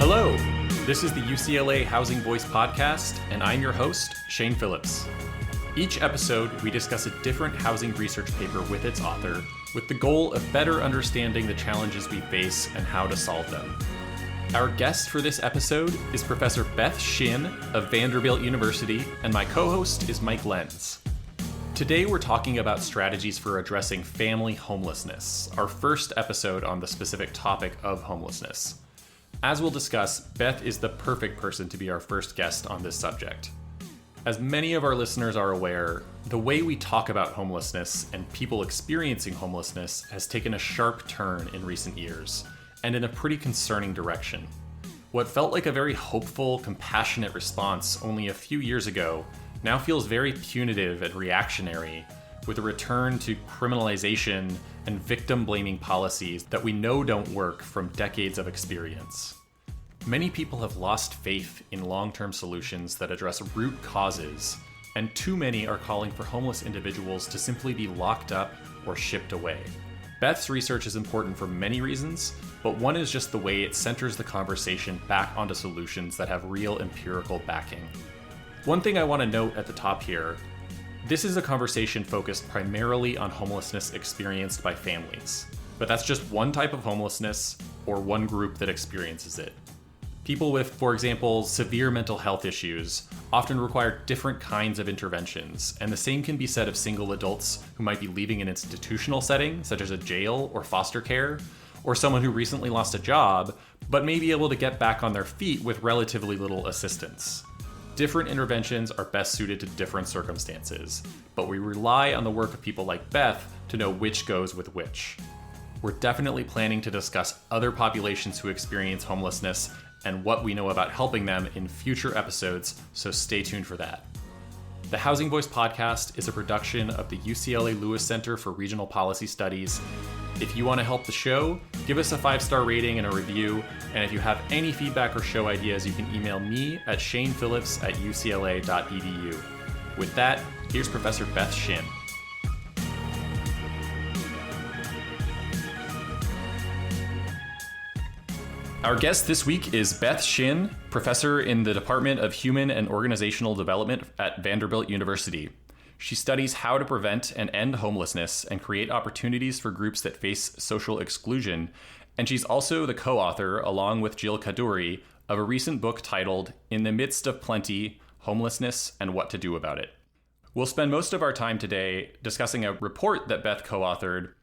Hello, this is the UCLA Housing Voice podcast, and I'm your host, Shane Phillips. Each episode, we discuss a different housing research paper with its author, with the goal of better understanding the challenges we face and how to solve them. Our guest for this episode is Professor Beth Shinn of Vanderbilt University, and my co-host is Mike Lenz. Today we're talking about strategies for addressing family homelessness, our first episode on the specific topic of homelessness. As we'll discuss, Beth is the perfect person to be our first guest on this subject. As many of our listeners are aware, the way we talk about homelessness and people experiencing homelessness has taken a sharp turn in recent years, and in a pretty concerning direction. What felt like a very hopeful, compassionate response only a few years ago now feels very punitive and reactionary, with a return to criminalization and victim-blaming policies that we know don't work from decades of experience. Many people have lost faith in long-term solutions that address root causes, and too many are calling for homeless individuals to simply be locked up or shipped away. Beth's research is important for many reasons, but one is just the way it centers the conversation back onto solutions that have real empirical backing. One thing I want to note at the top here: this is a conversation focused primarily on homelessness experienced by families, but that's just one type of homelessness or one group that experiences it. People with, for example, severe mental health issues often require different kinds of interventions, and the same can be said of single adults who might be leaving an institutional setting, such as a jail or foster care, or someone who recently lost a job, but may be able to get back on their feet with relatively little assistance. Different interventions are best suited to different circumstances, but we rely on the work of people like Beth to know which goes with which. We're definitely planning to discuss other populations who experience homelessness and what we know about helping them in future episodes, so stay tuned for that. The Housing Voice podcast is a production of the UCLA Lewis Center for Regional Policy Studies. If you want to help the show, give us a 5-star rating and a review, and if you have any feedback or show ideas, you can email me at shanephillips@ucla.edu. With that, here's Professor Beth Shinn. Our guest this week is Beth Shinn, professor in the Department of Human and Organizational Development at Vanderbilt University. She studies how to prevent and end homelessness and create opportunities for groups that face social exclusion, and she's also the co-author, along with Jill Kaduri, of a recent book titled In the Midst of Plenty: Homelessness and What to Do About It. We'll spend most of our time today discussing a report that Beth co-authored,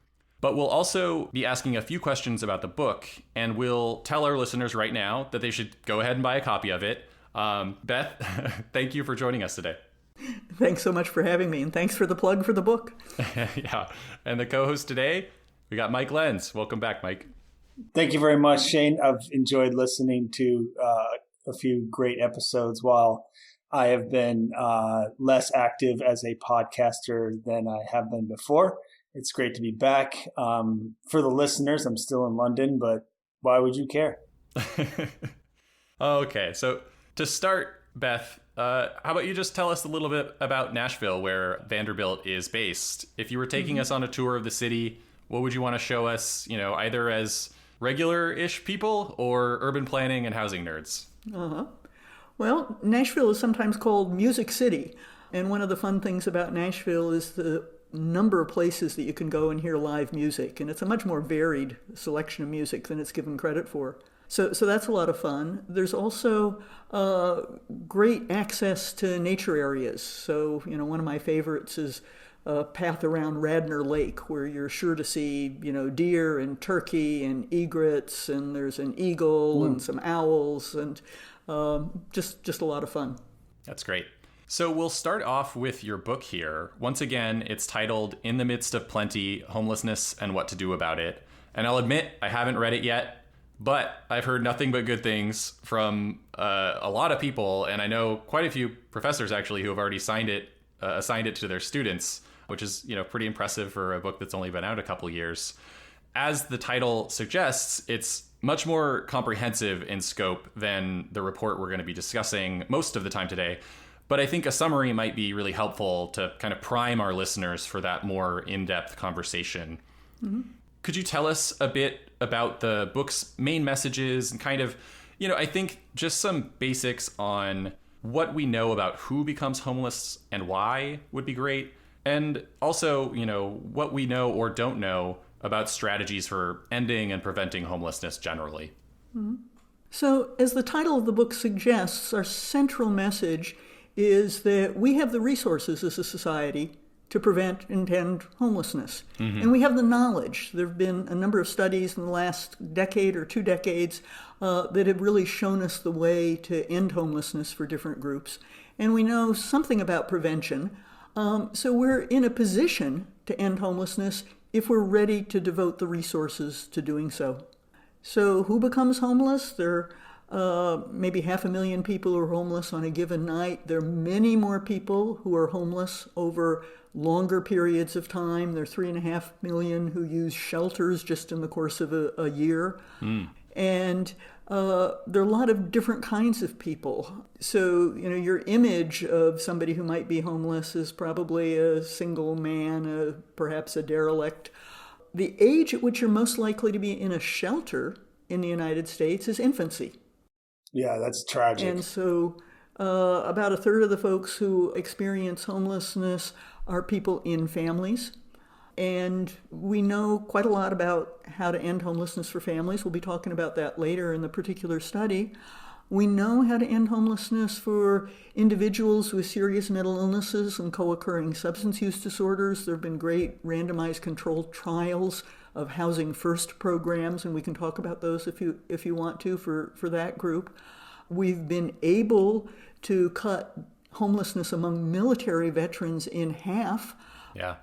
but we'll also be asking a few questions about the book, and we'll tell our listeners right now that they should go ahead and buy a copy of it. Beth, thank you for joining us today. Thanks so much for having me, and thanks for the plug for the book. Yeah, and the co-host today, we got Mike Lenz. Welcome back, Mike. Thank you very much, Shane. I've enjoyed listening to a few great episodes while I have been less active as a podcaster than I have been before. It's great to be back. For the listeners, I'm still in London, but why would you care? Okay, so to start, Beth, how about you just tell us a little bit about Nashville, where Vanderbilt is based? If you were taking us on a tour of the city, what would you want to show us, either as regular-ish people or urban planning and housing nerds? Well, Nashville is sometimes called Music City. And one of the fun things about Nashville is the number of places that you can go and hear live music. And it's a much more varied selection of music than it's given credit for. So that's a lot of fun. There's also great access to nature areas. So, one of my favorites is a path around Radnor Lake, where you're sure to see, deer and turkey and egrets, and there's an eagle and some owls, and just a lot of fun. That's great. So we'll start off with your book here. Once again, it's titled In the Midst of Plenty: Homelessness and What to Do About It. And I'll admit, I haven't read it yet, but I've heard nothing but good things from a lot of people, and I know quite a few professors actually who have already assigned it to their students, which is pretty impressive for a book that's only been out a couple years. As the title suggests, it's much more comprehensive in scope than the report we're going to be discussing most of the time today. But I think a summary might be really helpful to kind of prime our listeners for that more in-depth conversation. Mm-hmm. Could you tell us a bit about the book's main messages and kind of I think just some basics on what we know about who becomes homeless and why would be great. And also, what we know or don't know about strategies for ending and preventing homelessness generally. Mm-hmm. So, as the title of the book suggests, our central message is that we have the resources as a society to prevent and end homelessness. Mm-hmm. And we have the knowledge. There have been a number of studies in the last decade or 2 decades that have really shown us the way to end homelessness for different groups. And we know something about prevention. So we're in a position to end homelessness if we're ready to devote the resources to doing so. So who becomes homeless? There are maybe 500,000 people who are homeless on a given night. There are many more people who are homeless over longer periods of time. There are 3.5 million who use shelters just in the course of a year. And there are a lot of different kinds of people. So, your image of somebody who might be homeless is probably a single man, perhaps a derelict. The age at which you're most likely to be in a shelter in the United States is infancy. Yeah, that's tragic. And so about 1/3 of the folks who experience homelessness are people in families. And we know quite a lot about how to end homelessness for families. We'll be talking about that later in the particular study. We know how to end homelessness for individuals with serious mental illnesses and co-occurring substance use disorders. There have been great randomized controlled trials of housing first programs, and we can talk about those if you want to for that group. We've been able to cut homelessness among military veterans in half. Yeah.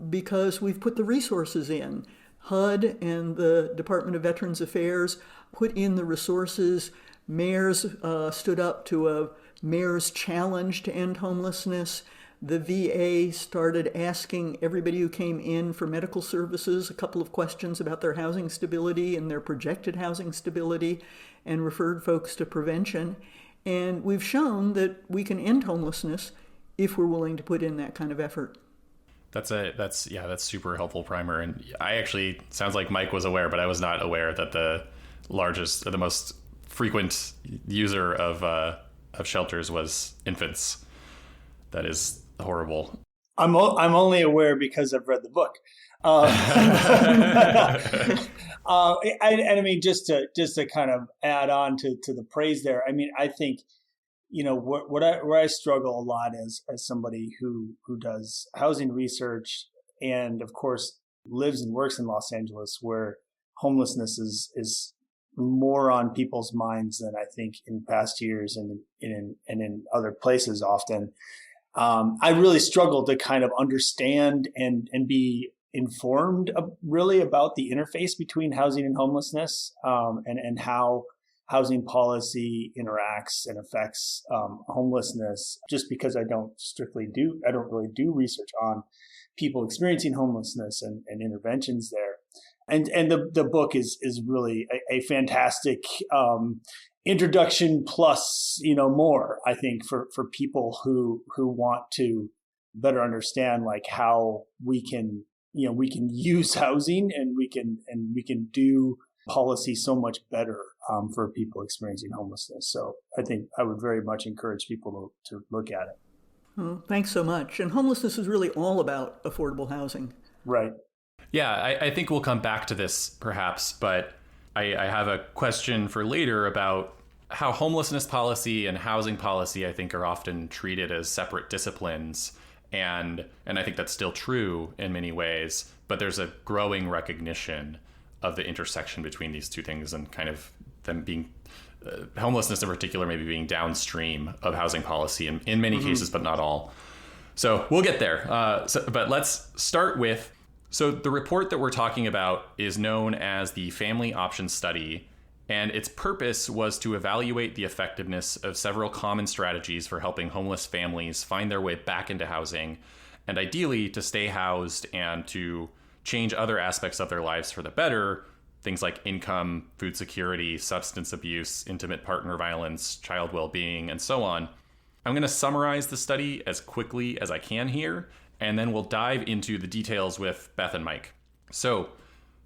Because we've put the resources in. HUD and the Department of Veterans Affairs put in the resources. Mayors stood up to a mayor's challenge to end homelessness. The VA started asking everybody who came in for medical services a couple of questions about their housing stability and their projected housing stability, and referred folks to prevention. And we've shown that we can end homelessness if we're willing to put in that kind of effort. That's super helpful primer. And I actually, sounds like Mike was aware, but I was not aware that the most frequent user of shelters was infants. That is horrible. I'm only aware because I've read the book. I mean, just to kind of add on to the praise there. I mean, I think, where I struggle a lot as somebody who does housing research and of course lives and works in Los Angeles, where homelessness is more on people's minds than I think in past years and in other places often. I really struggle to kind of understand and be informed really about the interface between housing and homelessness, and how housing policy interacts and affects homelessness, just because I don't really do research on people experiencing homelessness and interventions there. And the book is really a fantastic introduction plus, more, I think, for people who want to better understand like how we can use housing and we can do policy so much better for people experiencing homelessness. So I think I would very much encourage people to look at it. Oh, thanks so much. And homelessness is really all about affordable housing. Right. Yeah, I think we'll come back to this perhaps, but I have a question for later about how homelessness policy and housing policy, I think, are often treated as separate disciplines. And I think that's still true in many ways, but there's a growing recognition of the intersection between these two things and kind of them being, homelessness in particular, maybe being downstream of housing policy in many cases, but not all. So we'll get there. But let's start with, so the report that we're talking about is known as the Family Options Study, and its purpose was to evaluate the effectiveness of several common strategies for helping homeless families find their way back into housing, and ideally to stay housed and to change other aspects of their lives for the better, things like income, food security, substance abuse, intimate partner violence, child well-being, and so on. I'm going to summarize the study as quickly as I can here, and then we'll dive into the details with Beth and Mike. So,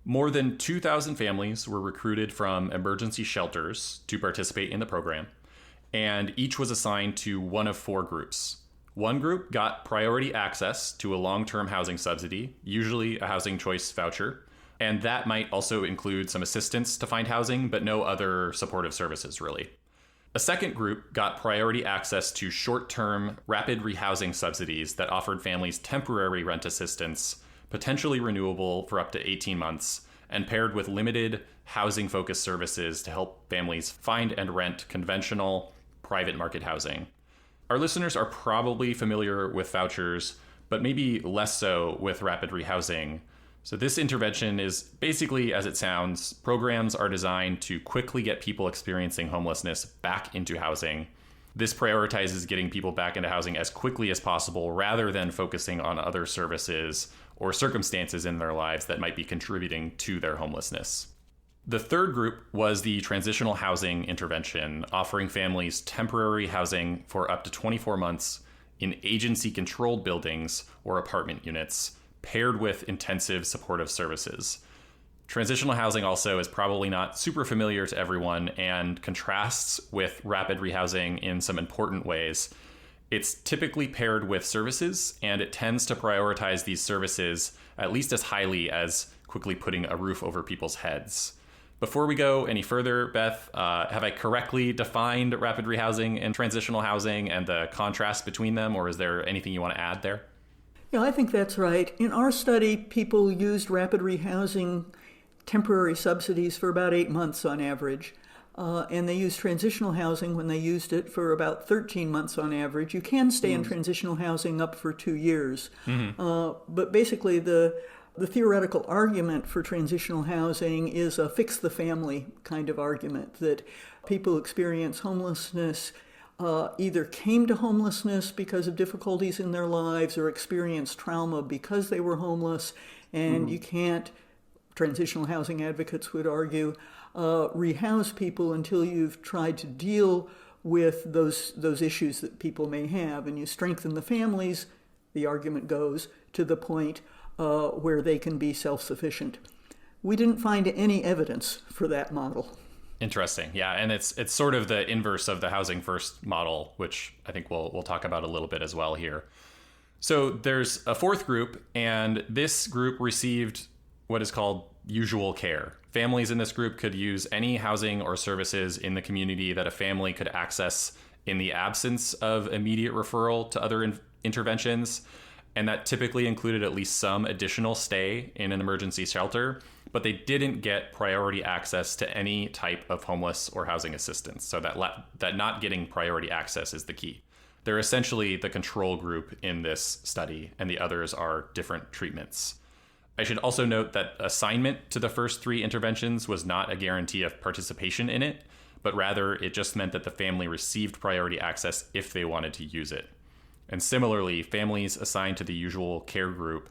More than 2,000 families were recruited from emergency shelters to participate in the program, and each was assigned to one of four groups. One group got priority access to a long-term housing subsidy, usually a housing choice voucher, and that might also include some assistance to find housing, but no other supportive services, really. A second group got priority access to short-term rapid rehousing subsidies that offered families temporary rent assistance, potentially renewable for up to 18 months, and paired with limited housing-focused services to help families find and rent conventional private market housing. Our listeners are probably familiar with vouchers, but maybe less so with rapid rehousing. So this intervention is basically, as it sounds, programs are designed to quickly get people experiencing homelessness back into housing. This prioritizes getting people back into housing as quickly as possible rather than focusing on other services or circumstances in their lives that might be contributing to their homelessness. The third group was the transitional housing intervention, offering families temporary housing for up to 24 months in agency-controlled buildings or apartment units, paired with intensive supportive services. Transitional housing also is probably not super familiar to everyone and contrasts with rapid rehousing in some important ways. It's typically paired with services, and it tends to prioritize these services at least as highly as quickly putting a roof over people's heads. Before we go any further, Beth, have I correctly defined rapid rehousing and transitional housing and the contrast between them, or is there anything you want to add there? Yeah, I think that's right. In our study, people used rapid rehousing temporary subsidies for about 8 months on average. And they used transitional housing when they used it for about 13 months on average. You can stay in transitional housing up for 2 years. But basically, the theoretical argument for transitional housing is a fix the family kind of argument, that people who experience homelessness either came to homelessness because of difficulties in their lives or experienced trauma because they were homeless, and you can't, transitional housing advocates would argue, rehouse people until you've tried to deal with those issues that people may have, and you strengthen the families, the argument goes, to the point where they can be self-sufficient. We didn't find any evidence for that model. Interesting. Yeah, and it's sort of the inverse of the housing first model, which I think we'll talk about a little bit as well here. So there's a fourth group, and this group received what is called usual care. Families in this group could use any housing or services in the community that a family could access in the absence of immediate referral to other interventions. And that typically included at least some additional stay in an emergency shelter, but they didn't get priority access to any type of homeless or housing assistance. So that not getting priority access is the key. They're essentially the control group in this study, and the others are different treatments. I should also note that assignment to the first three interventions was not a guarantee of participation in it, but rather it just meant that the family received priority access if they wanted to use it. And similarly, families assigned to the usual care group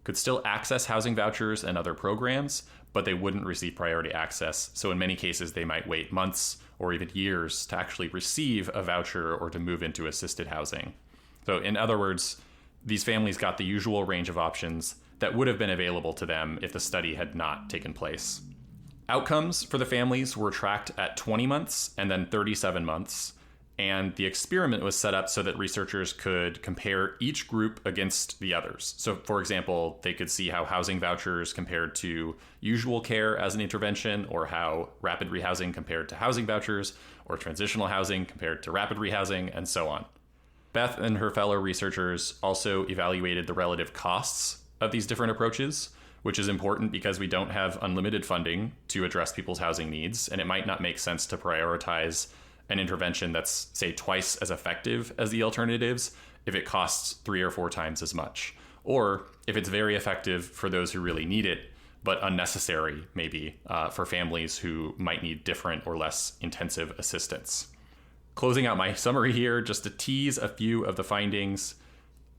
could still access housing vouchers and other programs, but they wouldn't receive priority access. So in many cases, they might wait months or even years to actually receive a voucher or to move into assisted housing. So in other words, these families got the usual range of options that would have been available to them if the study had not taken place. Outcomes for the families were tracked at 20 months and then 37 months. And the experiment was set up so that researchers could compare each group against the others. So, for example, they could see how housing vouchers compared to usual care as an intervention, or how rapid rehousing compared to housing vouchers, or transitional housing compared to rapid rehousing, and so on. Beth and her fellow researchers also evaluated the relative costs of these different approaches, which is important because we don't have unlimited funding to address people's housing needs, and it might not make sense to prioritize an intervention that's, say, twice as effective as the alternatives if it costs 3 or 4 times as much, or if it's very effective for those who really need it, but unnecessary, maybe, for families who might need different or less intensive assistance. Closing out my summary here, just to tease a few of the findings.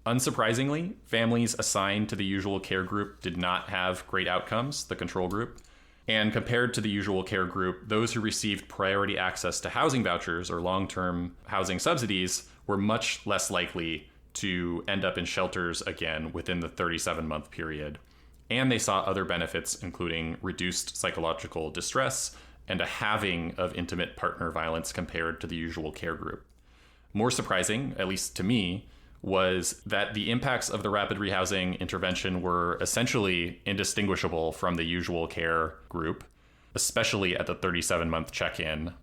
Unsurprisingly, families assigned to the usual care group did not have great outcomes, the control group. And compared to the usual care group, those who received priority access to housing vouchers or long-term housing subsidies were much less likely to end up in shelters again within the 37-month period. and they saw other benefits, including reduced psychological distress and a halving of intimate partner violence compared to the usual care group. More surprising, at least to me, was that the impacts of the rapid rehousing intervention were essentially indistinguishable from the usual care group, especially at the 37-month check-in.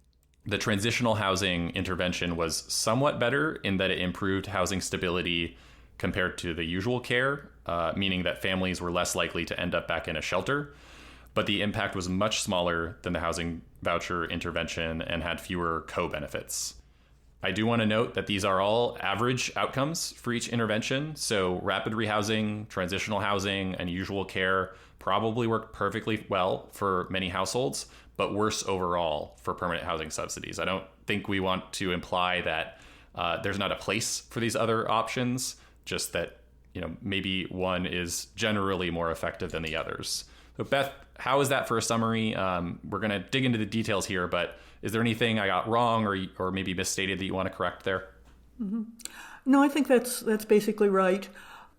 The transitional housing intervention was somewhat better in that it improved housing stability compared to the usual care, meaning that families were less likely to end up back in a shelter. But the impact was much smaller than the housing voucher intervention and had fewer co-benefits. I do want to note that these are all average outcomes for each intervention. So rapid rehousing, transitional housing, and usual care probably work perfectly well for many households, but worse overall for permanent housing subsidies. I don't think we want to imply that there's not a place for these other options, just that maybe one is generally more effective than the others. So Beth, how is that for a summary? We're going to dig into the details here, but is there anything I got wrong or maybe misstated that you want to correct there? Mm-hmm. No, I think that's basically right.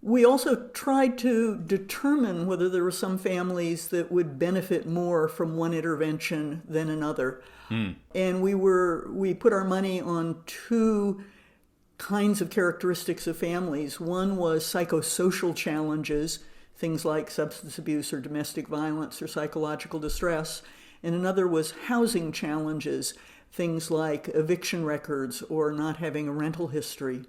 We also tried to determine whether there were some families that would benefit more from one intervention than another. And we put our money on two kinds of characteristics of families. One was psychosocial challenges, things like substance abuse or domestic violence or psychological distress. And another was housing challenges, things like eviction records or not having a rental history.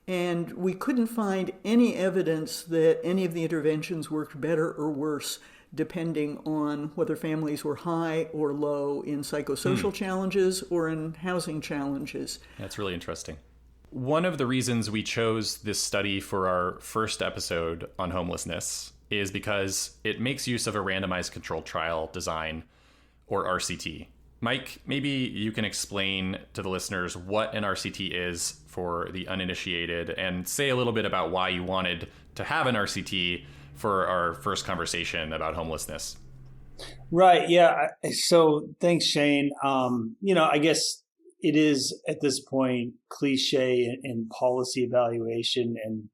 And we couldn't find any evidence that any of the interventions worked better or worse depending on whether families were high or low in psychosocial challenges or in housing challenges. That's really interesting. One of the reasons we chose this study for our first episode on homelessness is because it makes use of a randomized controlled trial design, or RCT. Mike, maybe you can explain to the listeners what an RCT is for the uninitiated and say a little bit about why you wanted to have an RCT for our first conversation about homelessness. Right. Yeah. So thanks, Shane. I guess it is at this point cliche in policy evaluation and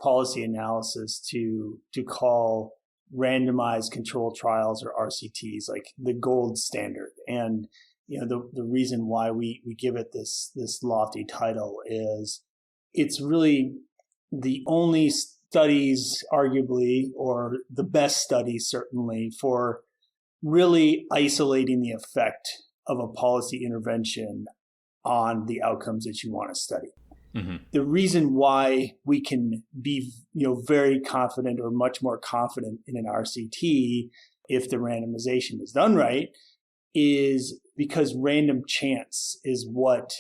policy analysis to call randomized controlled trials or RCTs like the gold standard. And the reason why we give it this lofty title is it's really the only studies, arguably, or the best studies certainly, for really isolating the effect of a policy intervention on the outcomes that you want to study. Mm-hmm. The reason why we can be, very confident or much more confident in an RCT if the randomization is done right is because random chance is what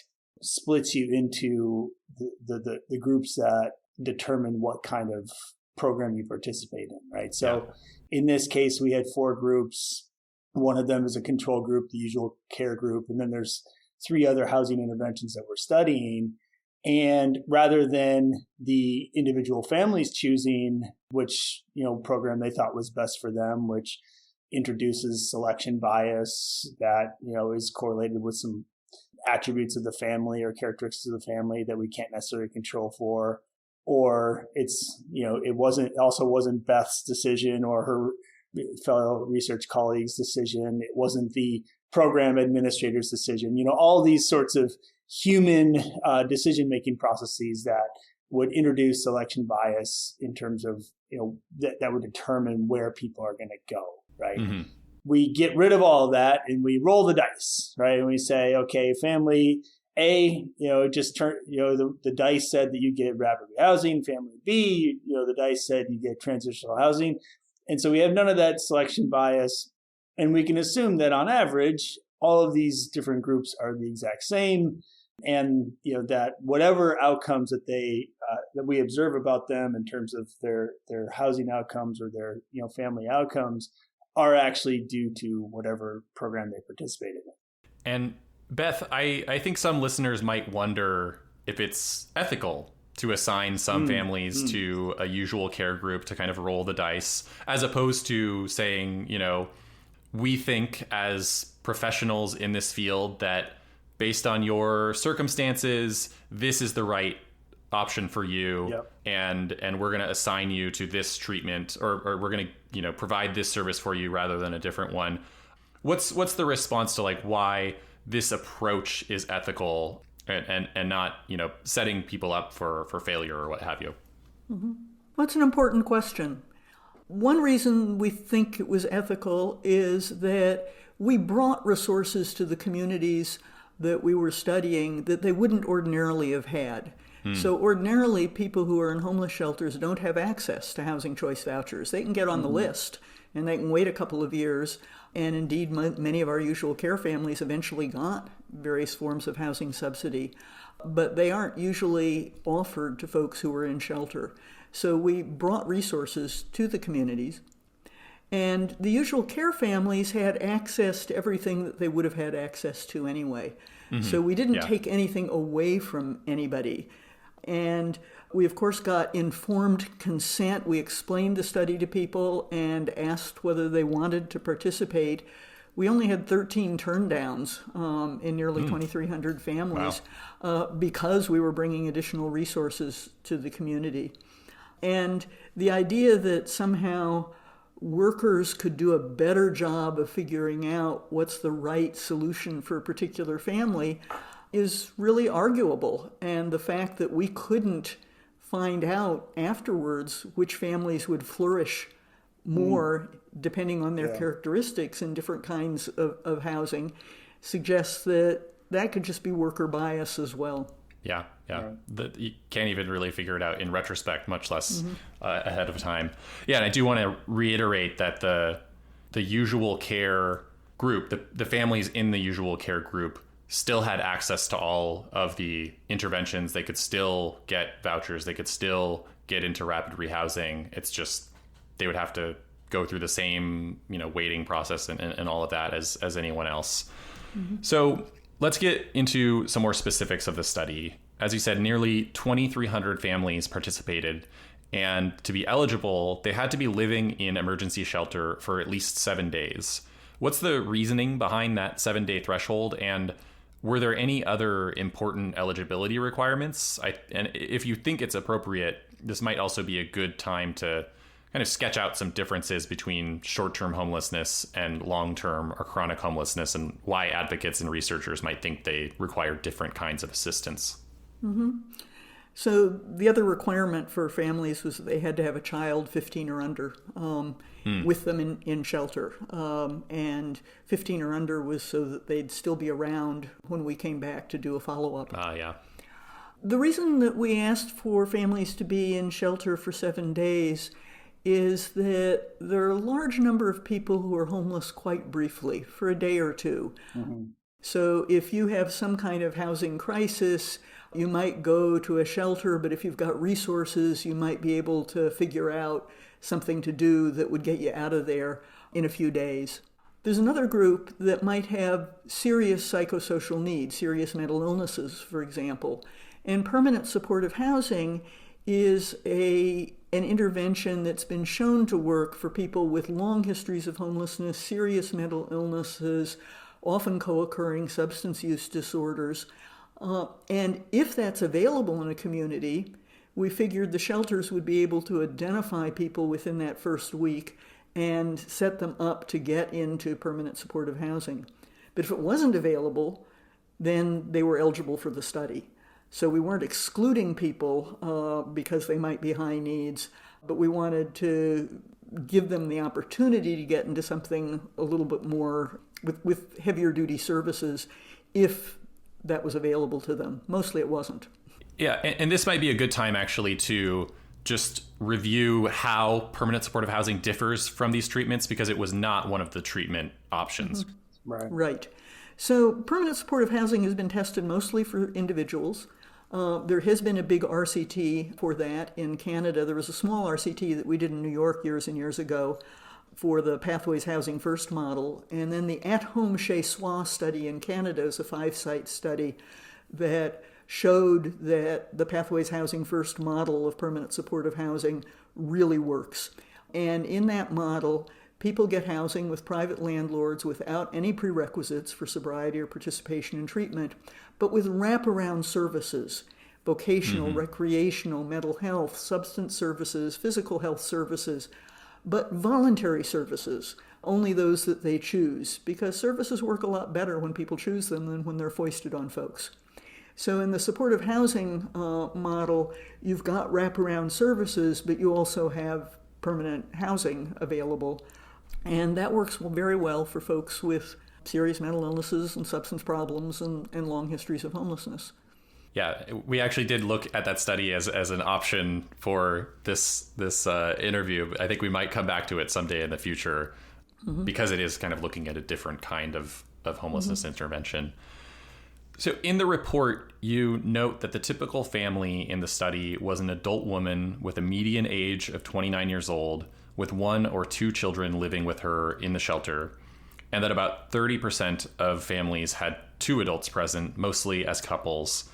splits you into the groups that determine what kind of program you participate in, right? So in this case, we had 4 groups. One of them is a control group, the usual care group, and then there's 3 other housing interventions that we're studying. And rather than the individual families choosing which, program they thought was best for them, which introduces selection bias that, is correlated with some attributes of the family or characteristics of the family that we can't necessarily control for, or it's, it wasn't Beth's decision or her fellow research colleagues' decision. It wasn't the program administrator's decision, all these sorts of human decision-making processes that would introduce selection bias in terms of, that would determine where people are going to go, right? Mm-hmm. We get rid of all of that and we roll the dice, right? And we say, okay, family A, just turn, the dice said that you get rapid rehousing. Family B, the dice said you get transitional housing. And so we have none of that selection bias. And we can assume that on average, all of these different groups are the exact same. And, that whatever outcomes that that we observe about them in terms of their housing outcomes or their, family outcomes are actually due to whatever program they participated in. And Beth, I think some listeners might wonder if it's ethical to assign some families to a usual care group to kind of roll the dice, as opposed to saying, we think as professionals in this field that based on your circumstances, this is the right option for you, Yep. and we're going to assign you to this treatment, or we're going to provide this service for you rather than a different one. What's the response to like why this approach is ethical and not setting people up for failure or what have you? Mm-hmm. That's an important question. One reason we think it was ethical is that we brought resources to the communities that we were studying that they wouldn't ordinarily have had. So ordinarily, people who are in homeless shelters don't have access to housing choice vouchers. They can get on the list, and they can wait a couple of years. And indeed, many of our usual care families eventually got various forms of housing subsidy, but they aren't usually offered to folks who are in shelter. So we brought resources to the communities. And the usual care families had access to everything that they would have had access to anyway. So we didn't take anything away from anybody. And we, of course, got informed consent. We explained the study to people and asked whether they wanted to participate. We only had 13 turndowns in nearly 2,300 families because we were bringing additional resources to the community. And the idea that somehow workers could do a better job of figuring out what's the right solution for a particular family is really arguable. And the fact that we couldn't find out afterwards which families would flourish more depending on their characteristics in different kinds of housing suggests that that could just be worker bias as well. Yeah. You can't even really figure it out in retrospect, much less ahead of time. Yeah, and I do want to reiterate that the usual care group, the families in the usual care group still had access to all of the interventions. They could still get vouchers. They could still get into rapid rehousing. It's just they would have to go through the same waiting process and all of that as anyone else. So let's get into some more specifics of the study. As you said, nearly 2,300 families participated, and to be eligible, they had to be living in emergency shelter for at least 7 days. What's the reasoning behind that 7-day threshold, and were there any other important eligibility requirements? And if you think it's appropriate, this might also be a good time to kind of sketch out some differences between short-term homelessness and long-term or chronic homelessness, and why advocates and researchers might think they require different kinds of assistance. So the other requirement for families was that they had to have a child 15 or under with them in shelter. And 15 or under was so that they'd still be around when we came back to do a follow-up. The reason that we asked for families to be in shelter for 7 days is that there are a large number of people who are homeless quite briefly, for a day or two. So if you have some kind of housing crisis, you might go to a shelter, but if you've got resources, you might be able to figure out something to do that would get you out of there in a few days. There's another group that might have serious psychosocial needs, serious mental illnesses, for example. And permanent supportive housing is an intervention that's been shown to work for people with long histories of homelessness, serious mental illnesses, often co-occurring substance use disorders. And if that's available in a community, we figured the shelters would be able to identify people within that first week and set them up to get into permanent supportive housing. But if it wasn't available, then they were eligible for the study. So we weren't excluding people because they might be high needs, but we wanted to give them the opportunity to get into something a little bit more with heavier duty services if that was available to them. Mostly it wasn't. Yeah, and this might be a good time actually to just review how permanent supportive housing differs from these treatments, because it was not one of the treatment options. Right. So permanent supportive housing has been tested mostly for individuals. There has been a big RCT for that in Canada. There was a small RCT that we did in New York years and years ago for the Pathways Housing First model. And then the at-home chez soi study in Canada is a 5-site study that showed that the Pathways Housing First model of permanent supportive housing really works. And in that model, people get housing with private landlords without any prerequisites for sobriety or participation in treatment, but with wraparound services vocational, recreational, mental health, substance services, physical health services, but voluntary services, only those that they choose, because services work a lot better when people choose them than when they're foisted on folks. So in the supportive housing model, you've got wraparound services, but you also have permanent housing available. And that works very well for folks with serious mental illnesses and substance problems and long histories of homelessness. Yeah, we actually did look at that study as an option for this interview. I think we might come back to it someday in the future because it is kind of looking at a different kind of homelessness intervention. So in the report, you note that the typical family in the study was an adult woman with a median age of 29 years old, with 1 or 2 children living with her in the shelter, and that about 30% of families had 2 adults present, mostly as couples.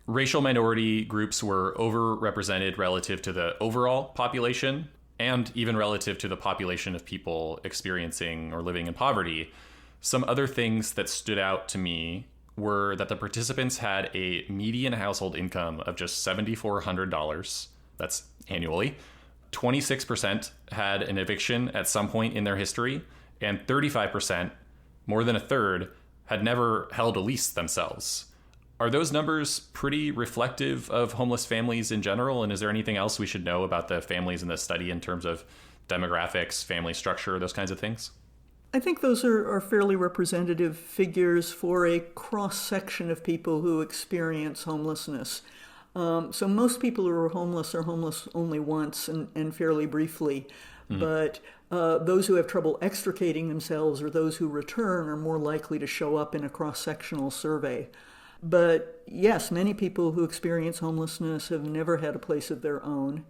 Racial minority groups were overrepresented relative to the overall population and even relative to the population of people experiencing or living in poverty. Some other things that stood out to me were that the participants had a median household income of just $7,400. That's annually. 26% had an eviction at some point in their history, and 35%, more than a third, had never held a lease themselves. Are those numbers pretty reflective of homeless families in general? And is there anything else we should know about the families in this study in terms of demographics, family structure, those kinds of things? I think those are fairly representative figures for a cross-section of people who experience homelessness. So most people who are homeless only once and fairly briefly. But those who have trouble extricating themselves or those who return are more likely to show up in a cross-sectional survey. But yes, many people who experience homelessness have never had a place of their own.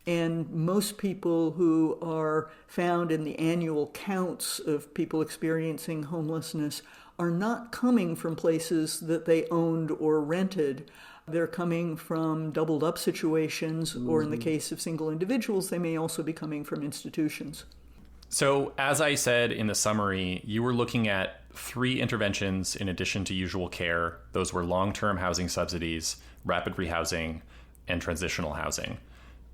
And most people who are found in the annual counts of people experiencing homelessness are not coming from places that they owned or rented. They're coming from doubled up situations, or in the case of single individuals, they may also be coming from institutions. So, as I said in the summary, you were looking at 3 interventions in addition to usual care. Those were long-term housing subsidies, rapid rehousing, and transitional housing.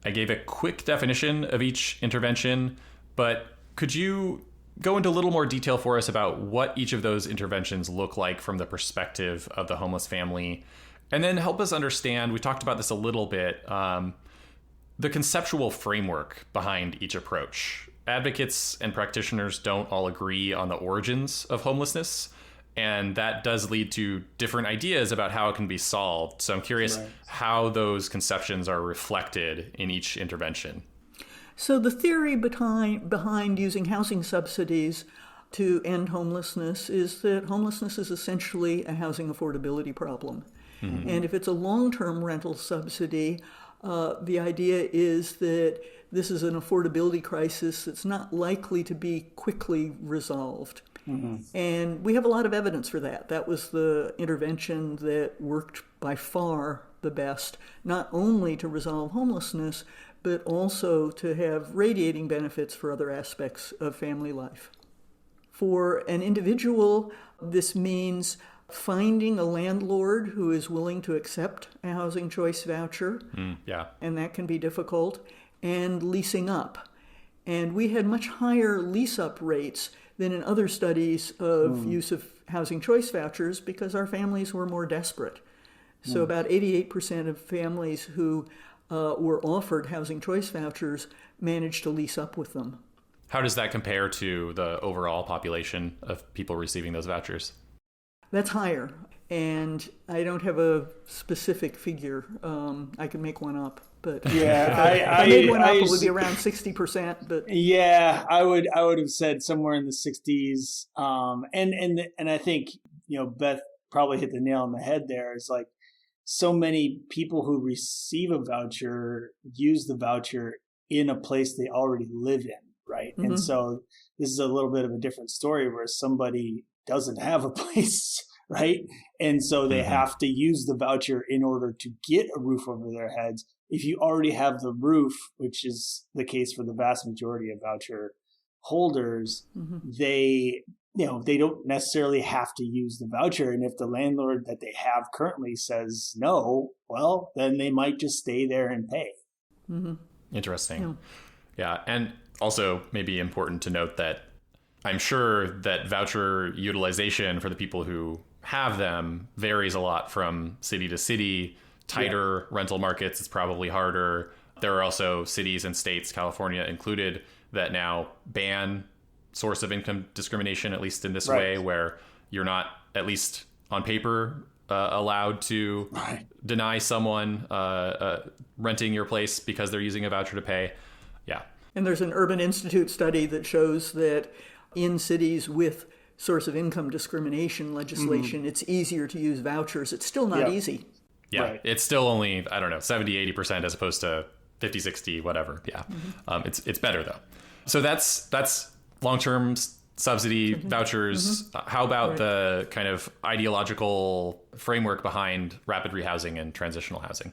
I gave a quick definition of each intervention, but could you go into a little more detail for us about what each of those interventions look like from the perspective of the homeless family? And then help us understand, we talked about this a little bit, the conceptual framework behind each approach. Advocates and practitioners don't all agree on the origins of homelessness, and that does lead to different ideas about how it can be solved. So I'm curious how those conceptions are reflected in each intervention. So the theory behind using housing subsidies to end homelessness is that homelessness is essentially a housing affordability problem. And if it's a long-term rental subsidy, the idea is that this is an affordability crisis that's not likely to be quickly resolved. And we have a lot of evidence for that. That was the intervention that worked by far the best, not only to resolve homelessness, but also to have radiating benefits for other aspects of family life. For an individual, this means finding a landlord who is willing to accept a housing choice voucher, and that can be difficult, and leasing up. And we had much higher lease-up rates than in other studies of use of housing choice vouchers because our families were more desperate. So about 88% of families who were offered housing choice vouchers managed to lease up with them. How does that compare to the overall population of people receiving those vouchers? That's higher, and I don't have a specific figure. I can make one up, but if I made one up, it would be around 60%. But I would have said somewhere in the 60s. And I think Beth probably hit the nail on the head there. It's like so many people who receive a voucher use the voucher in a place they already live in, right? And so this is a little bit of a different story where somebody doesn't have a place, right? And so they have to use the voucher in order to get a roof over their heads. If you already have the roof, which is the case for the vast majority of voucher holders, they they don't necessarily have to use the voucher. And if the landlord that they have currently says no, well, then they might just stay there and pay. Mm-hmm. Interesting. Yeah. And also maybe important to note that I'm sure that voucher utilization for the people who have them varies a lot from city to city. Tighter rental markets, it's probably harder. There are also cities and states, California included, that now ban source of income discrimination, at least in this way, where you're not, at least on paper, allowed to deny someone renting your place because they're using a voucher to pay. Yeah. And there's an Urban Institute study that shows that in cities with source of income discrimination legislation, it's easier to use vouchers. It's still not easy. Yeah, it's still only, I don't know, 70, 80% as opposed to 50, 60, whatever. Yeah. It's better though. So that's long-term subsidy vouchers. How about the kind of ideological framework behind rapid rehousing and transitional housing?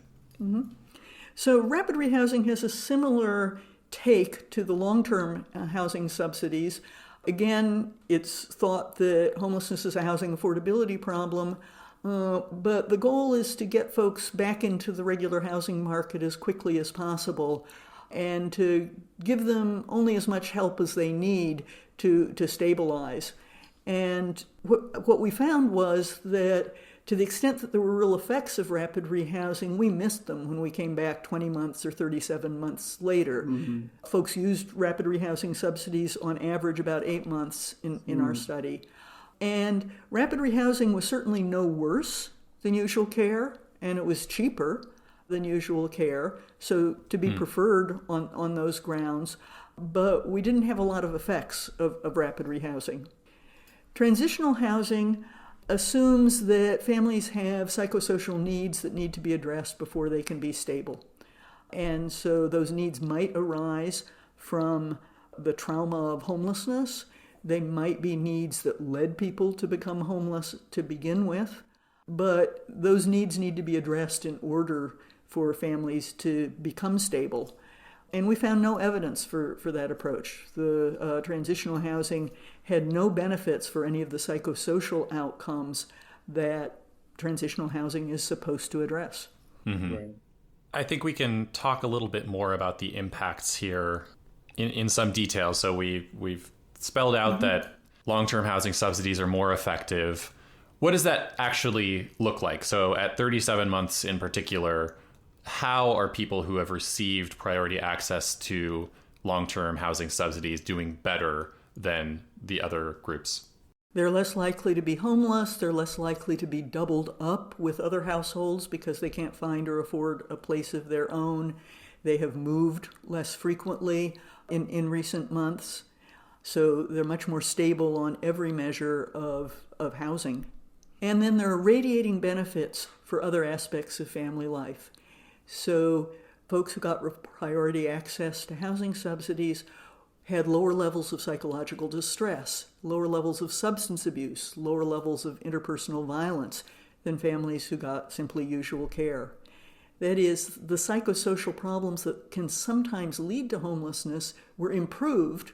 So rapid rehousing has a similar take to the long-term housing subsidies. Again, it's thought that homelessness is a housing affordability problem, but the goal is to get folks back into the regular housing market as quickly as possible and to give them only as much help as they need to stabilize. And what we found was that to the extent that there were real effects of rapid rehousing, we missed them when we came back 20 months or 37 months later. Folks used rapid rehousing subsidies on average about 8 months in our study. And rapid rehousing was certainly no worse than usual care, and it was cheaper than usual care, so to be preferred on those grounds. But we didn't have a lot of effects of rapid rehousing. Transitional housing assumes that families have psychosocial needs that need to be addressed before they can be stable. And so those needs might arise from the trauma of homelessness. They might be needs that led people to become homeless to begin with, but those needs need to be addressed in order for families to become stable. And we found no evidence for that approach. The transitional housing had no benefits for any of the psychosocial outcomes that transitional housing is supposed to address. I think we can talk a little bit more about the impacts here in some detail. So we've spelled out that long-term housing subsidies are more effective. What does that actually look like? So at 37 months in particular, how are people who have received priority access to long-term housing subsidies doing better than the other groups? They're less likely to be homeless. They're less likely to be doubled up with other households because they can't find or afford a place of their own. They have moved less frequently in recent months. So they're much more stable on every measure of housing. And then there are radiating benefits for other aspects of family life. So folks who got priority access to housing subsidies had lower levels of psychological distress, lower levels of substance abuse, lower levels of interpersonal violence than families who got simply usual care. That is, the psychosocial problems that can sometimes lead to homelessness were improved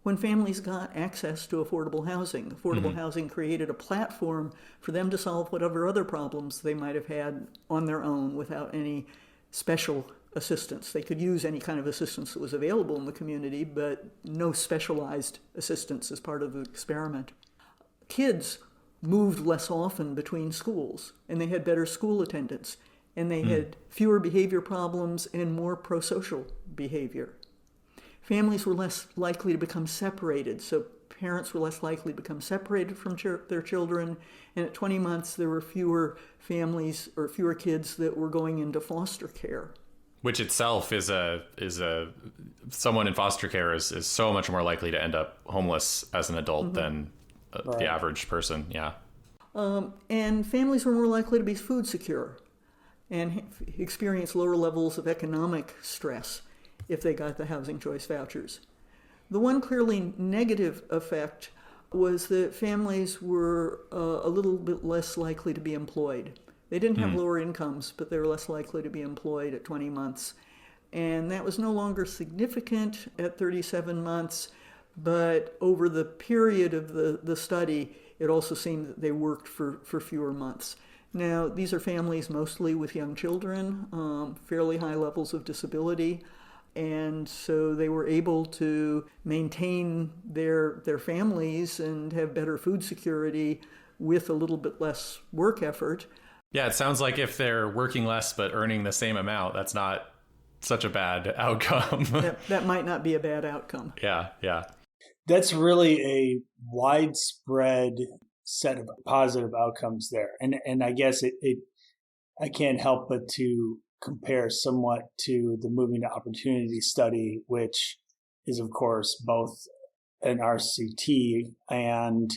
when families got access to affordable housing. Affordable housing created a platform for them to solve whatever other problems they might have had on their own without any special assistance. They could use any kind of assistance that was available in the community, but no specialized assistance as part of the experiment. Kids moved less often between schools, and they had better school attendance, and they had fewer behavior problems and more prosocial behavior. Families were less likely to become separated, so parents were less likely to become separated from their children, and at 20 months there were fewer families or fewer kids that were going into foster care. Which itself is someone in foster care is so much more likely to end up homeless as an adult than the average person. Yeah. And families were more likely to be food secure and experience lower levels of economic stress if they got the housing choice vouchers. The one clearly negative effect was that families were a little bit less likely to be employed. They didn't have lower incomes, but they were less likely to be employed at 20 months. And that was no longer significant at 37 months, But over the period of the study, it also seemed that they worked for fewer months. Now, these are families mostly with young children, fairly high levels of disability, and so they were able to maintain their families and have better food security with a little bit less work effort. Yeah, it sounds like if they're working less but earning the same amount, that's not such a bad outcome. that might not be a bad outcome. Yeah. That's really a widespread set of positive outcomes there. And I guess I can't help but to compare somewhat to the Moving to Opportunity study, which is, of course, both an RCT and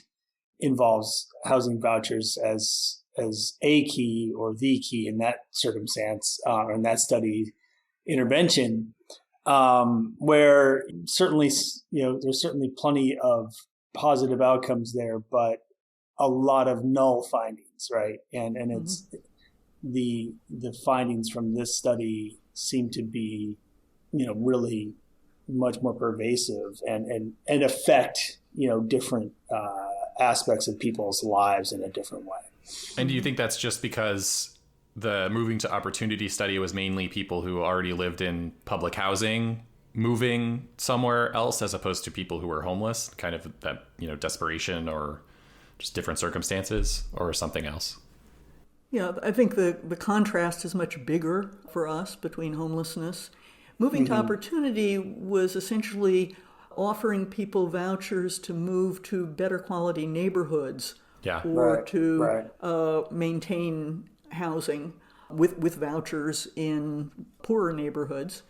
involves housing vouchers as a key or the key in that circumstance, in that study intervention, where certainly, there's certainly plenty of positive outcomes there, but a lot of null findings, right? And it's the findings from this study seem to be, really much more pervasive and affect, different aspects of people's lives in a different way. And do you think that's just because the Moving to Opportunity study was mainly people who already lived in public housing moving somewhere else as opposed to people who were homeless, kind of that, desperation or just different circumstances, or something else? Yeah, I think the contrast is much bigger for us between homelessness. Moving to Opportunity was essentially offering people vouchers to move to better quality neighborhoods, to maintain housing with vouchers in poorer neighborhoods.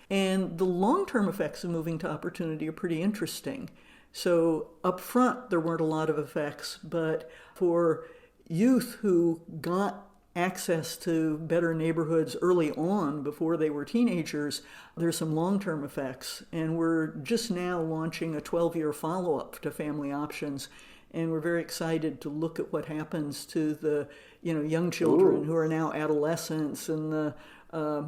And the long-term effects of Moving to Opportunity are pretty interesting. So up front, there weren't a lot of effects, but for youth who got access to better neighborhoods early on before they were teenagers, there's some long-term effects. And we're just now launching a 12-year follow-up to Family Options. And we're very excited to look at what happens to the young children who are now adolescents and the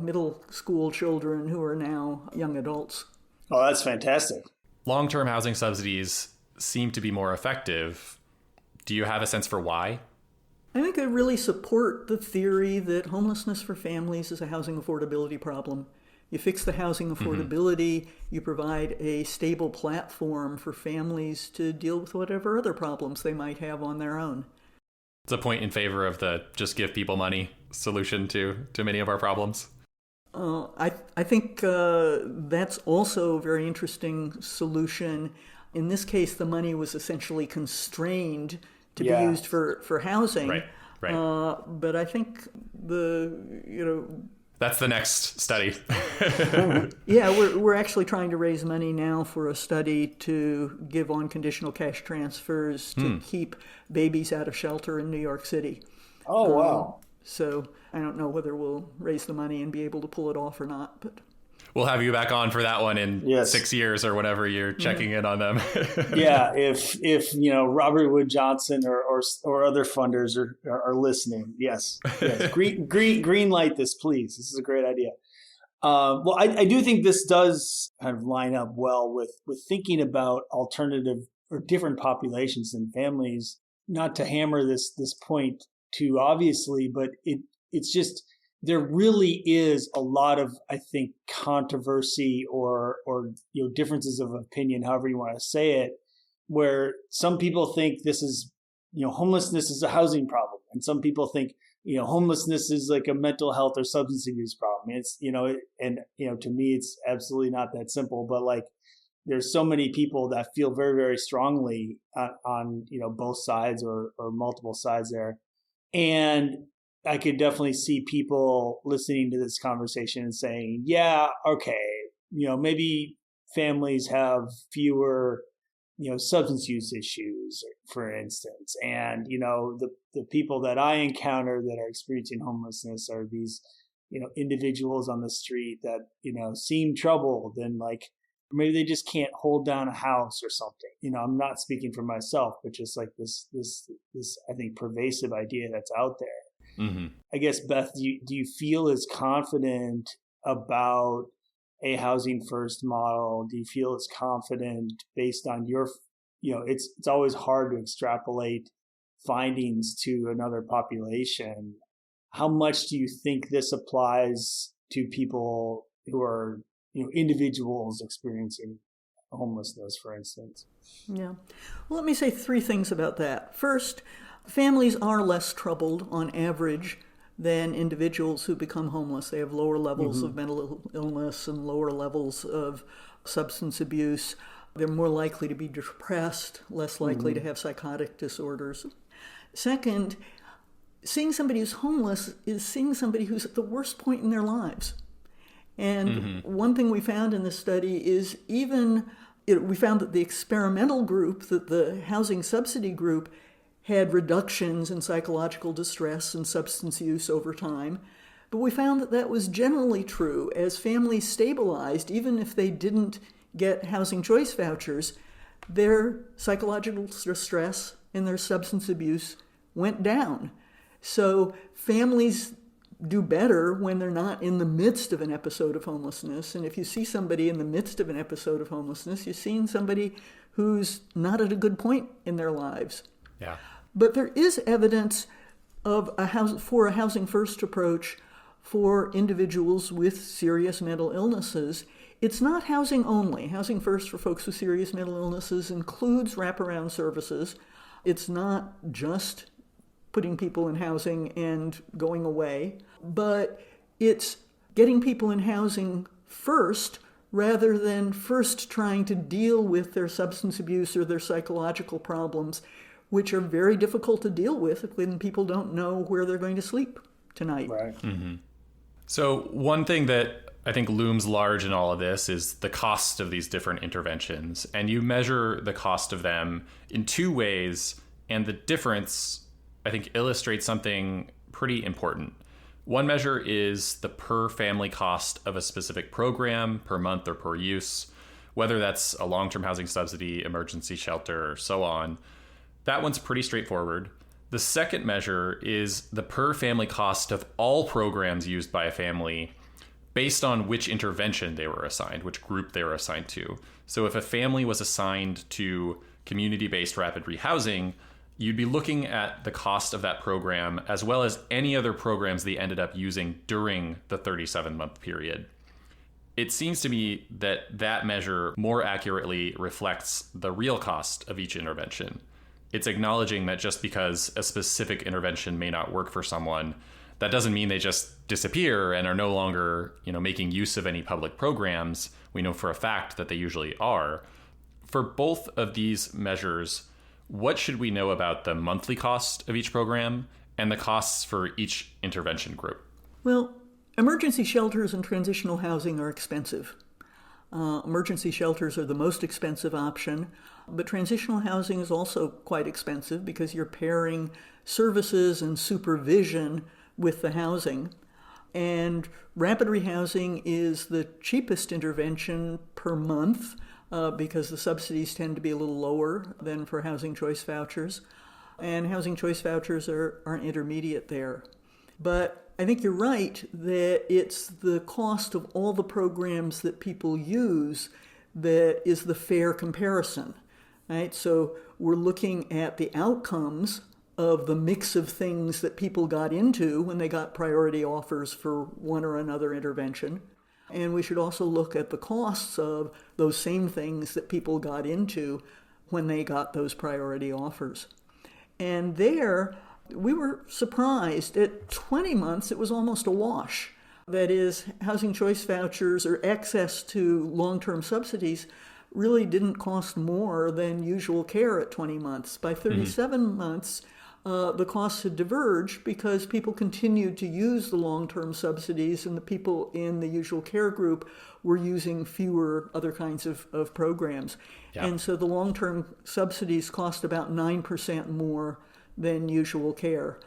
middle school children who are now young adults. Oh, that's fantastic. Long-term housing subsidies seem to be more effective. Do you have a sense for why? I think I really support the theory that homelessness for families is a housing affordability problem. You fix the housing affordability, you provide a stable platform for families to deal with whatever other problems they might have on their own. It's a point in favor of the just give people money solution to many of our problems. I think that's also a very interesting solution. In this case, the money was essentially constrained to be used for housing. Right. But I think that's the next study. Yeah, we're actually trying to raise money now for a study to give unconditional cash transfers to keep babies out of shelter in New York City. Oh, wow. So I don't know whether we'll raise the money and be able to pull it off or not, but we'll have you back on for that one in 6 years or whenever you're checking in on them. Yeah, if Robert Wood Johnson or other funders are listening, yes, green light this, please. This is a great idea. Well, I do think this does kind of line up well with thinking about alternative or different populations and families. Not to hammer this point too obviously, but it's just, there really is a lot of, I think, controversy or differences of opinion, however you want to say it, where some people think this is, homelessness is a housing problem, and some people think, homelessness is like a mental health or substance abuse problem. It's, to me, it's absolutely not that simple. But like, there's so many people that feel very, very strongly on both sides or multiple sides there, and I could definitely see people listening to this conversation and saying, yeah, okay, maybe families have fewer, substance use issues, for instance. And, the people that I encounter that are experiencing homelessness are these, individuals on the street that, seem troubled and like, maybe they just can't hold down a house or something. I'm not speaking for myself, but just like this, I think, pervasive idea that's out there. Mm-hmm. I guess, Beth, do you feel as confident about a housing first model? Do you feel it's confident based on your, it's always hard to extrapolate findings to another population. How much do you think this applies to people who are, individuals experiencing homelessness, for instance? Yeah. Well, let me say three things about that. First, families are less troubled on average than individuals who become homeless. They have lower levels of mental illness and lower levels of substance abuse. They're more likely to be depressed, less likely to have psychotic disorders. Second, seeing somebody who's homeless is seeing somebody who's at the worst point in their lives. And one thing we found in this study is we found that the experimental group, that the housing subsidy group, had reductions in psychological distress and substance use over time. But we found that that was generally true. As families stabilized, even if they didn't get housing choice vouchers, their psychological distress and their substance abuse went down. So families do better when they're not in the midst of an episode of homelessness. And if you see somebody in the midst of an episode of homelessness, you're seeing somebody who's not at a good point in their lives. Yeah. But there is evidence of a housing first approach for individuals with serious mental illnesses. It's not housing only. Housing first for folks with serious mental illnesses includes wraparound services. It's not just putting people in housing and going away, but it's getting people in housing first rather than first trying to deal with their substance abuse or their psychological problems, which are very difficult to deal with when people don't know where they're going to sleep tonight. Right. So one thing that I think looms large in all of this is the cost of these different interventions. And you measure the cost of them in two ways, and the difference, I think, illustrates something pretty important. One measure is the per family cost of a specific program per month or per use, whether that's a long-term housing subsidy, emergency shelter, or so on. That one's pretty straightforward. The second measure is the per family cost of all programs used by a family based on which intervention they were assigned, which group they were assigned to. So if a family was assigned to community-based rapid rehousing, you'd be looking at the cost of that program as well as any other programs they ended up using during the 37-month period. It seems to me that that measure more accurately reflects the real cost of each intervention. It's acknowledging that just because a specific intervention may not work for someone, that doesn't mean they just disappear and are no longer, making use of any public programs. We know for a fact that they usually are. For both of these measures, what should we know about the monthly cost of each program and the costs for each intervention group? Well, emergency shelters and transitional housing are expensive. Emergency shelters are the most expensive option, but transitional housing is also quite expensive because you're pairing services and supervision with the housing. And rapid rehousing is the cheapest intervention per month because the subsidies tend to be a little lower than for housing choice vouchers. And housing choice vouchers aren't intermediate there. But I think you're right that it's the cost of all the programs that people use that is the fair comparison, right? So we're looking at the outcomes of the mix of things that people got into when they got priority offers for one or another intervention. And we should also look at the costs of those same things that people got into when they got those priority offers. And there, we were surprised. At 20 months, it was almost a wash. That is, housing choice vouchers or access to long-term subsidies really didn't cost more than usual care at 20 months. By 37 months, the costs had diverged because people continued to use the long-term subsidies and the people in the usual care group were using fewer other kinds of programs. Yeah. And so the long-term subsidies cost about 9% more than usual care.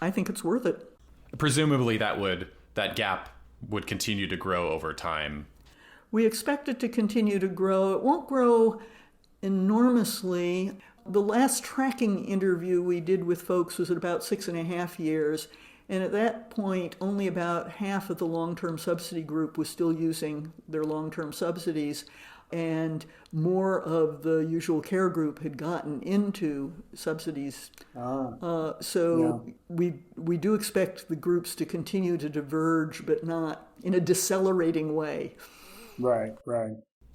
I think it's worth it. Presumably that gap would continue to grow over time. We expect it to continue to grow. It won't grow enormously. The last tracking interview we did with folks was at about 6.5 years, And at that point, only about half of the long-term subsidy group was still using their long-term subsidies, and more of the usual care group had gotten into subsidies. We do expect the groups to continue to diverge, but not in a decelerating way. Right.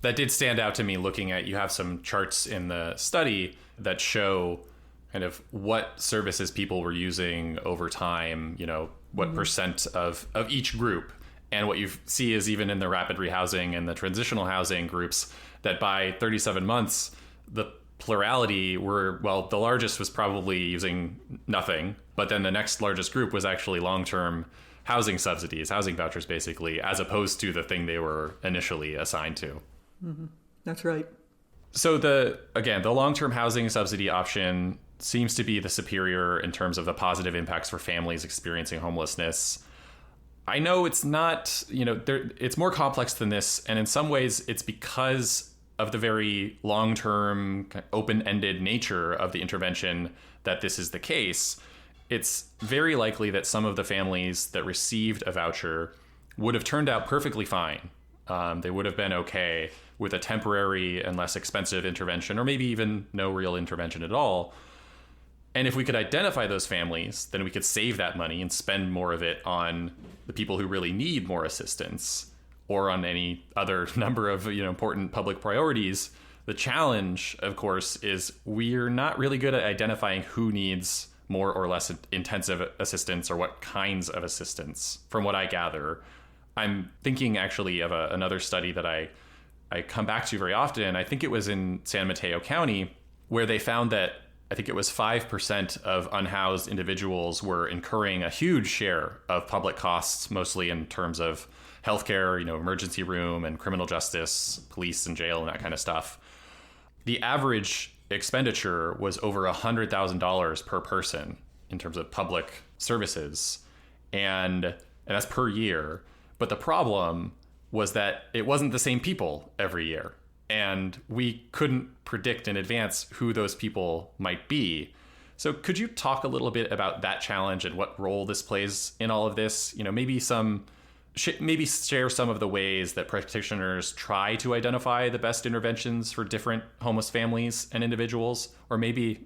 That did stand out to me looking at, you have some charts in the study that show kind of what services people were using over time, what percent of each group. And what you see is even in the rapid rehousing and the transitional housing groups, that by 37 months, the plurality were, the largest was probably using nothing, but then the next largest group was actually long-term housing subsidies, housing vouchers basically, as opposed to the thing they were initially assigned to. Mm-hmm. That's right. So the long-term housing subsidy option seems to be the superior in terms of the positive impacts for families experiencing homelessness. I know it's not, it's more complex than this. And in some ways, it's because of the very long-term, open-ended nature of the intervention that this is the case. It's very likely that some of the families that received a voucher would have turned out perfectly fine. They would have been okay with a temporary and less expensive intervention, or maybe even no real intervention at all. And if we could identify those families, then we could save that money and spend more of it on the people who really need more assistance, or on any other number of important public priorities. The challenge, of course, is we're not really good at identifying who needs more or less intensive assistance, or what kinds of assistance, from what I gather. I'm thinking actually of another study that I come back to very often. I think it was in San Mateo County, where they found that I think it was 5% of unhoused individuals were incurring a huge share of public costs, mostly in terms of healthcare, emergency room and criminal justice, police and jail and that kind of stuff. The average expenditure was over $100,000 per person in terms of public services, and that's per year. But the problem was that it wasn't the same people every year, and we couldn't predict in advance who those people might be. So could you talk a little bit about that challenge and what role this plays in all of this? Maybe share some of the ways that practitioners try to identify the best interventions for different homeless families and individuals, or maybe,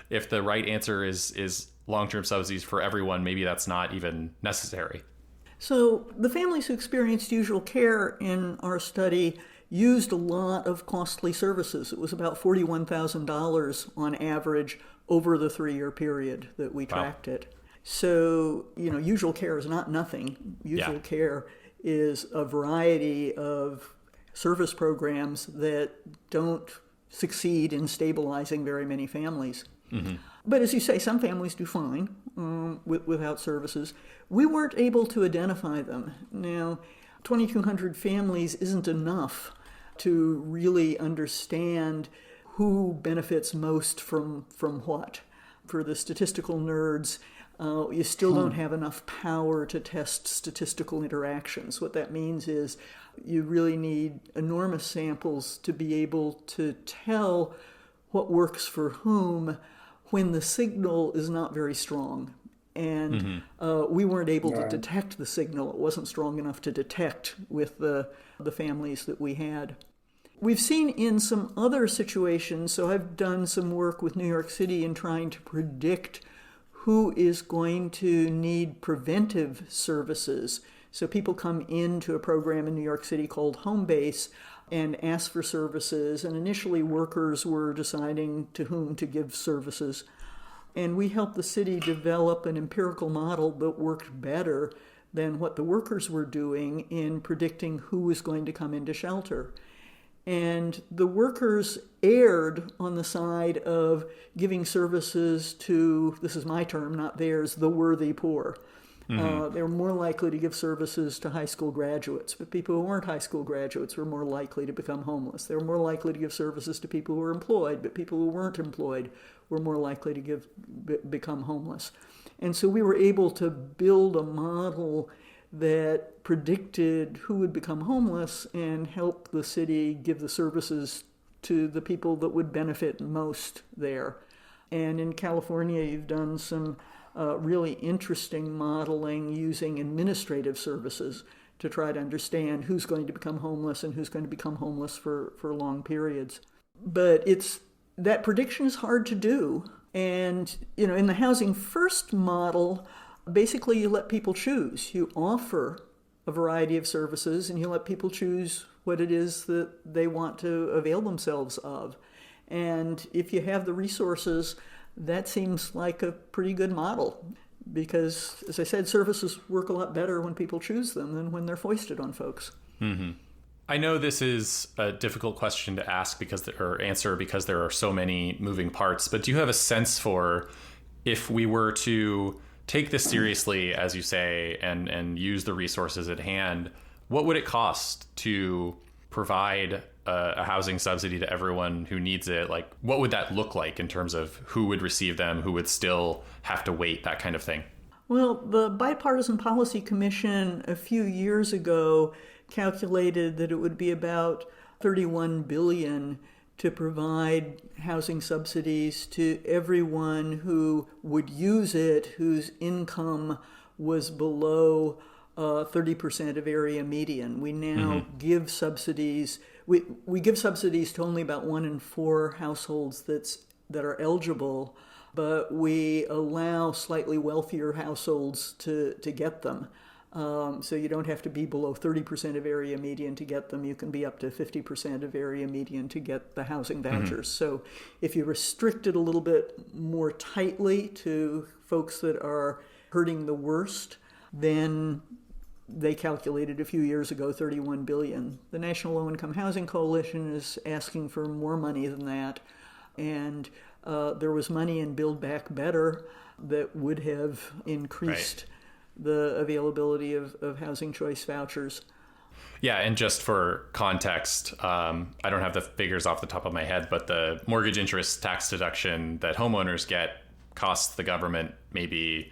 if the right answer is long-term subsidies for everyone, maybe that's not even necessary. So the families who experienced usual care in our study used a lot of costly services. It was about $41,000 on average over the 3-year period that we tracked it. So, usual care is not nothing. Usual care is a variety of service programs that don't succeed in stabilizing very many families. Mm-hmm. But as you say, some families do fine without services. We weren't able to identify them. Now, 2,200 families isn't enough to really understand who benefits most from what. For the statistical nerds, you still don't have enough power to test statistical interactions. What that means is you really need enormous samples to be able to tell what works for whom when the signal is not very strong. And we weren't able to detect the signal. It wasn't strong enough to detect with the families that we had. We've seen in some other situations, so I've done some work with New York City in trying to predict who is going to need preventive services. So people come into a program in New York City called Home Base and ask for services, and initially workers were deciding to whom to give services. And we helped the city develop an empirical model that worked better than what the workers were doing in predicting who was going to come into shelter. And the workers erred on the side of giving services to, this is my term, not theirs, the worthy poor. They were more likely to give services to high school graduates, but people who weren't high school graduates were more likely to become homeless. They were more likely to give services to people who were employed, but people who weren't employed were more likely to become homeless. And so we were able to build a model that predicted who would become homeless and help the city give the services to the people that would benefit most there. And in California, you've done some really interesting modeling using administrative services to try to understand who's going to become homeless and who's going to become homeless for long periods. But that prediction is hard to do. And, in the Housing First model, basically you let people choose. You offer a variety of services and you let people choose what it is that they want to avail themselves of. And if you have the resources, that seems like a pretty good model. Because, as I said, services work a lot better when people choose them than when they're foisted on folks. Mm-hmm. I know this is a difficult question to ask answer because there are so many moving parts, but do you have a sense for if we were to take this seriously, as you say, and use the resources at hand, what would it cost to provide a housing subsidy to everyone who needs it? Like, what would that look like in terms of who would receive them, who would still have to wait, that kind of thing? Well, the Bipartisan Policy Commission a few years ago calculated that it would be about $31 billion to provide housing subsidies to everyone who would use it, whose income was below 30% of area median. We now give subsidies. We give subsidies to only about 1 in 4 households that are eligible, but we allow slightly wealthier households to get them. So you don't have to be below 30% of area median to get them. You can be up to 50% of area median to get the housing vouchers. So if you restrict it a little bit more tightly to folks that are hurting the worst, then they calculated a few years ago $31 billion. The National Low Income Housing Coalition is asking for more money than that. And there was money in Build Back Better that would have increased the availability of housing choice vouchers. Yeah, and just for context, I don't have the figures off the top of my head, but the mortgage interest tax deduction that homeowners get costs the government maybe,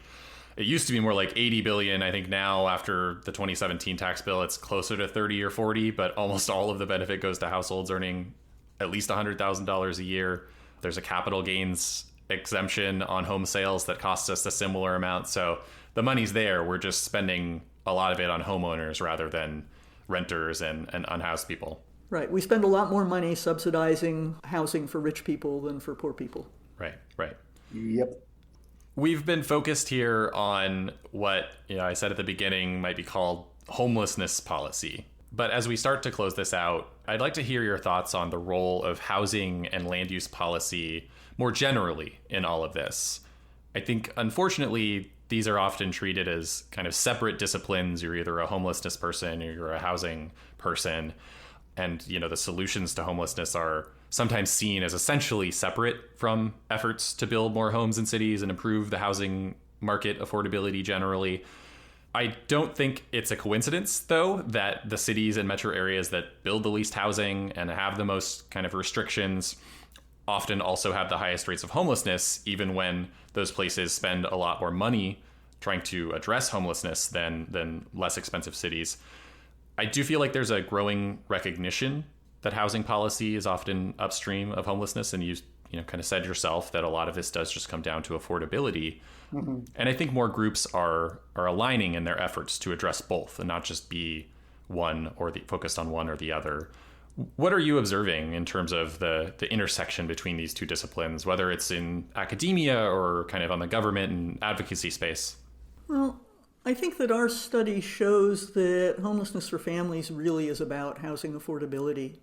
it used to be more like 80 billion. I think now after the 2017 tax bill, it's closer to 30 or 40, but almost all of the benefit goes to households earning at least $100,000 a year. There's a capital gains exemption on home sales that costs us a similar amount. So the money's there. We're just spending a lot of it on homeowners rather than renters and unhoused people. Right. We spend a lot more money subsidizing housing for rich people than for poor people. Right. Yep. We've been focused here on what I said at the beginning might be called homelessness policy. But as we start to close this out, I'd like to hear your thoughts on the role of housing and land use policy more generally in all of this. I think, unfortunately, these are often treated as kind of separate disciplines. You're either a homelessness person or you're a housing person. And, the solutions to homelessness are sometimes seen as essentially separate from efforts to build more homes in cities and improve the housing market affordability generally. I don't think it's a coincidence, though, that the cities and metro areas that build the least housing and have the most kind of restrictions often also have the highest rates of homelessness, even when those places spend a lot more money trying to address homelessness than less expensive cities. I do feel like there's a growing recognition that housing policy is often upstream of homelessness, and you kind of said yourself that a lot of this does just come down to affordability. Mm-hmm. And I think more groups are aligning in their efforts to address both and not just be focused on one or the other. What are you observing in terms of the intersection between these two disciplines, whether it's in academia or kind of on the government and advocacy space? Well, I think that our study shows that homelessness for families really is about housing affordability.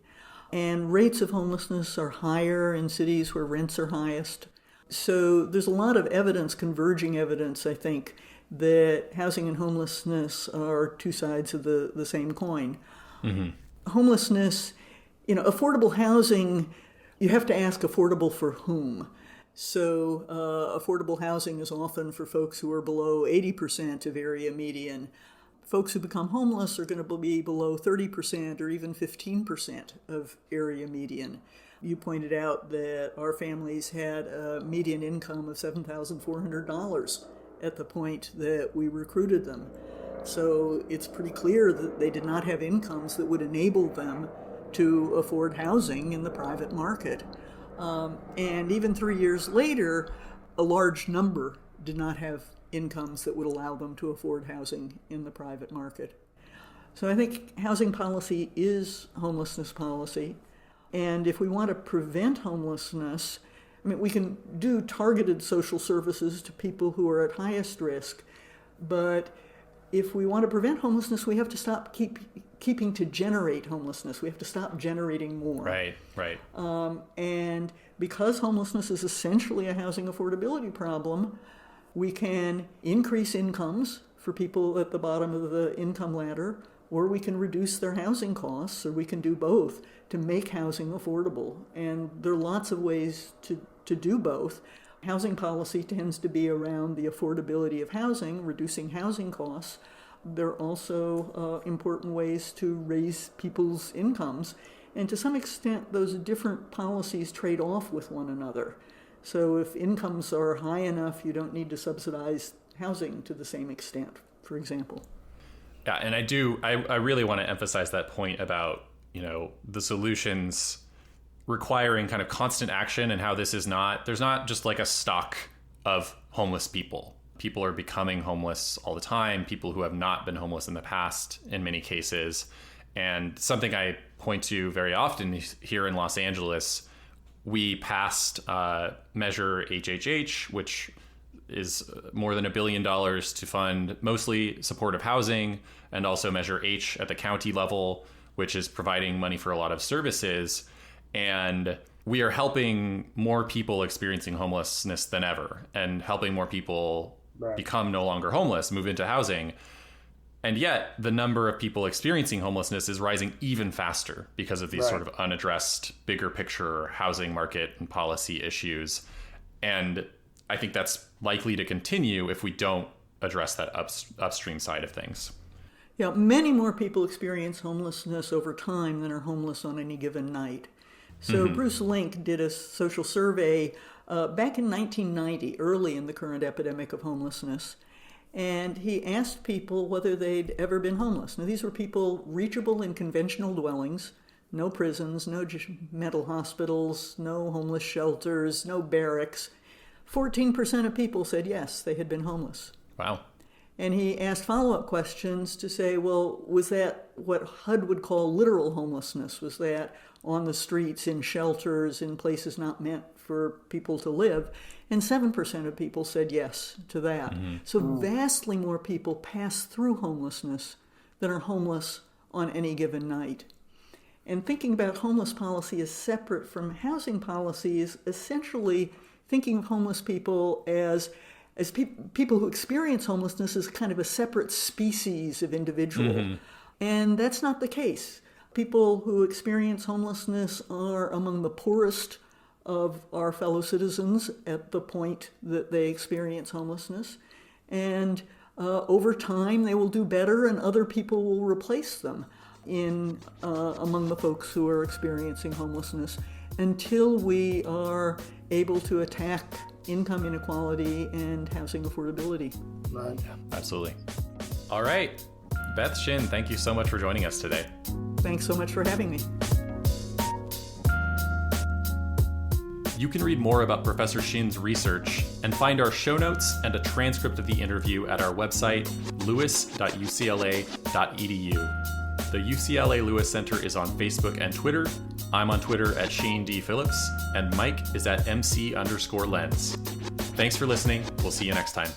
And rates of homelessness are higher in cities where rents are highest. So there's a lot of evidence, converging evidence, I think, that housing and homelessness are two sides of the same coin. Mm-hmm. Homelessness, affordable housing, you have to ask affordable for whom. So affordable housing is often for folks who are below 80% of area median. Folks who become homeless are going to be below 30% or even 15% of area median. You pointed out that our families had a median income of $7,400 at the point that we recruited them. So it's pretty clear that they did not have incomes that would enable them to afford housing in the private market. And even 3 years later, a large number did not have incomes that would allow them to afford housing in the private market. So I think housing policy is homelessness policy. And if we want to prevent homelessness, I mean, we can do targeted social services to people who are at highest risk, but if we want to prevent homelessness, we have to stop keeping to generate homelessness. We have to stop generating more. Right. And because homelessness is essentially a housing affordability problem, we can increase incomes for people at the bottom of the income ladder, or we can reduce their housing costs, or we can do both to make housing affordable. And there are lots of ways to do both. Housing policy tends to be around the affordability of housing, reducing housing costs. There are also important ways to raise people's incomes. And to some extent, those different policies trade off with one another. So if incomes are high enough, you don't need to subsidize housing to the same extent, for example. Yeah, and I really want to emphasize that point about, the solutions requiring kind of constant action, and how there's not just like a stock of homeless people. People are becoming homeless all the time, people who have not been homeless in the past in many cases. And something I point to very often here in Los Angeles, we passed Measure HHH, which is more than $1 billion to fund mostly supportive housing, and also Measure H at the county level, which is providing money for a lot of services. And we are helping more people experiencing homelessness than ever, and helping more people become no longer homeless, move into housing. And yet the number of people experiencing homelessness is rising even faster because of these sort of unaddressed, bigger picture housing market and policy issues. And I think that's likely to continue if we don't address that upstream side of things. Yeah, many more people experience homelessness over time than are homeless on any given night. So Bruce Link did a social survey back in 1990, early in the current epidemic of homelessness, and he asked people whether they'd ever been homeless. Now, these were people reachable in conventional dwellings, no prisons, no mental hospitals, no homeless shelters, no barracks. 14% of people said yes, they had been homeless. Wow. And he asked follow-up questions to say, well, was that what HUD would call literal homelessness? Was that on the streets, in shelters, in places not meant for people to live? And 7% of people said yes to that. So vastly more people pass through homelessness than are homeless on any given night. And thinking about homeless policy as separate from housing policy is essentially thinking of homeless people as people who experience homelessness as kind of a separate species of individual. And that's not the case. People who experience homelessness are among the poorest of our fellow citizens at the point that they experience homelessness. And over time, they will do better, and other people will replace them among the folks who are experiencing homelessness, until we are able to attack income inequality and housing affordability. Right. Yeah, absolutely. All right. Beth Shinn, thank you so much for joining us today. Thanks so much for having me. You can read more about Professor Shinn's research and find our show notes and a transcript of the interview at our website, lewis.ucla.edu. The UCLA Lewis Center is on Facebook and Twitter. I'm on Twitter at Shane D. Phillips, and Mike is at MC_Lens. Thanks for listening. We'll see you next time.